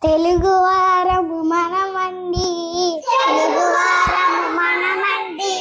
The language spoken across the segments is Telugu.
తెలుగువారము మనమండి, తెలుగువారము మనమండి,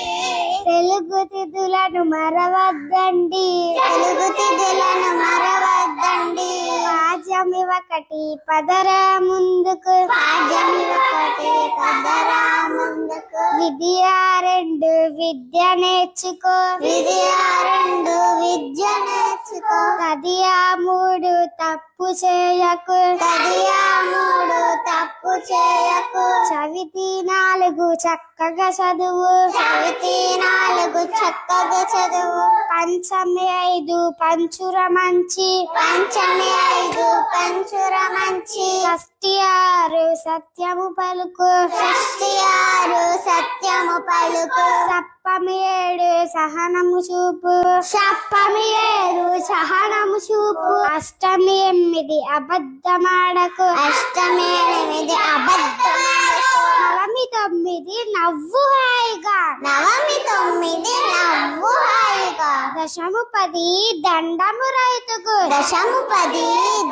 తెలుగు తిథులను మరవద్దండి, తెలుగు తిథులను మరవద్దండి. పాఠ్యమివకటి పదరా ముందుకు, పాఠ్యమివకటి పదరా ముందుకు, విద్యా రెండు విద్య నేర్చుకో, విద్యా రెండు విద్య నేర్చుకో, తదియా మూడు తప్పు చేయకు, తదియా మూడు తప్పు చేయకు, చవితి నాలుగు చక్కగా చదువు, చవితి నాలుగు చక్కగా చదువు, పంచమి ఐదు పంచుర మంచి, పంచమి ఐదు పంచుర మంచి, షష్ఠి ఆరు సత్యము పలుకు, షష్ఠి ఆరు సత్యము పలుకు, సప్తమి ఏడు సహనము చూపు, సప్తమి ఏడు సహనము చూపు, అష్టమి ఎనిమిది అబద్ధమాడకు, అష్టమి ఎనిమిది అబద్ధమాడకు, నవమి తొమ్మిది నవ్వు హాయిగా, నవమి తొమ్మిది నవ్వు హాయిగా, దశము 10 దండము రైతుకు, దశము 10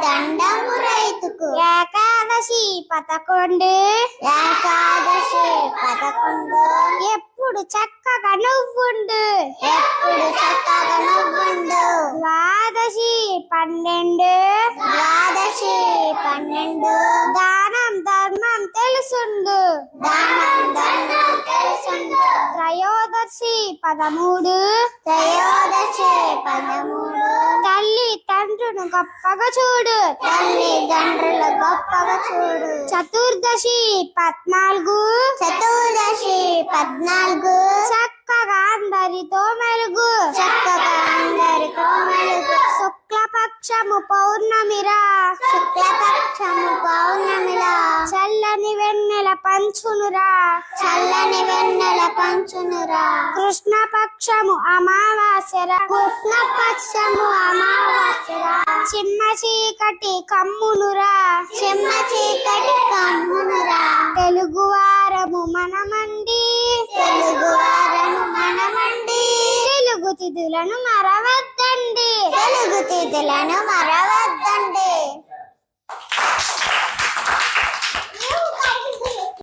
దండము రైతుకు, ఏకాదశి 11 ఏకాదశి 11 ఎప్పుడు చక్కగా నువ్వుండు, ఎప్పుడు చక్కగా నువ్వుండు, ద్వాదశి 12 ద్వాదశి 12 దానం ధర్మం తెలుసుండు, దానం ధర్మం తెలుసుండు, త్రయోదశి 13 త్రయోదశి 13 తల్లి తండ్రును గొప్పగా చూడు, తల్లిదండ్రుల గొప్పగా చూడు, చతుర్దశి 14 చతుర్దశి 14 చక్కగా అందరితో మెలుగు, చక్కగా అందరితో మెలుగు, శుక్లపక్షము పౌర్ణమిరా, శుక్లపక్షము పౌర్ణమిలా చల్లని వెన్నెల పంచునురా, చల్లని వెన్నెల పంచునురా, కృష్ణపక్షము అమావాస్యరా, కృష్ణపక్షము అమావాస్యరా, చిన్న చీకటి కమ్మునురా, చిమ్మ చీకటి కమ్మునురా, తెలుగువారము మనమండి, తెలుగువారము మనమండి, తెలుగు తిథులను మరవద్దండి. తెలుగు తిథులను మరవద్దండి.